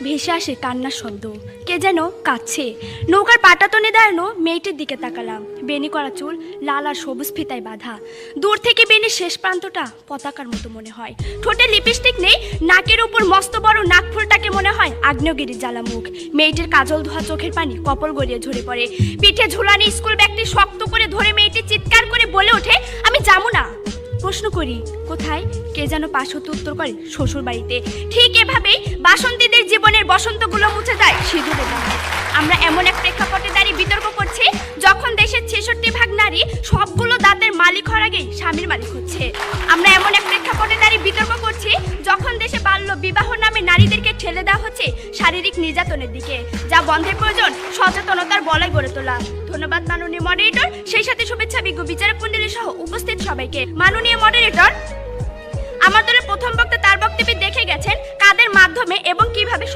ভেসে আসে কান্নার শব্দ। কে যেন কাঁদছে। নৌকার পাটাতনে দাঁড়ানো মেয়েটির দিকে তাকালাম। বেনি করা চুল লাল আর সবুজ ফিতায় বাঁধা। দূর থেকে বেনির শেষ প্রান্তটা পতাকার মতো মনে হয়। ঠোঁটে লিপস্টিক নেই, নাকের উপর মস্ত বড় নাকফুলটাকে মনে হয় আগ্নেয়গিরির জ্বালা মুখ। মেয়েটির কাজল ধোয়া চোখের পানি কপল গড়িয়ে ঝরে পড়ে। পিঠে ঝুলানি স্কুল ব্যাগটি শক্ত করে ধরে মেয়েটি চিৎকার করে বলে ওঠে, আমি যাবো না। প্রশ্ন করি, কোথায়? কে যেন পাশ হতে উত্তর করে, শ্বশুর বাড়িতে। ঠিক এভাবেই বাসন্তীদের জীবনের বসন্তগুলো মুছে যায় সিঁদুরে দাঁড়ায়। আমরা এমন এক প্রেক্ষাপটে দাঁড়িয়ে বিতর্ক করছি যখন দেশের 66% নারী সবগুলো দাঁতের মালিক হওয়ার আগেই স্বামীর মালিক হচ্ছে। আমরা এমন এক প্রেক্ষাপটে দাঁড়িয়ে বিতর্ক করছি যখন দেশে বাল্য বিবাহ নামে নারীদেরকে ঠেলে দেওয়া হচ্ছে শারীরিক নির্যাতনের দিকে, যা বন্ধের প্রয়োজন সচেতনতার বলয় গড়ে তোলা। ধন্যবাদ মাননীয় মডারেটর, সেই সাথে শুভেচ্ছা বিজ্ঞ বিচারক মণ্ডলী সহ উপস্থিত সবাইকে। মাননীয় মডারেটর, আমার দলের প্রথম বক্তা তার বক্তব্যে দেখে গেছেন কাদের মাধ্যমে এবং কিভাবে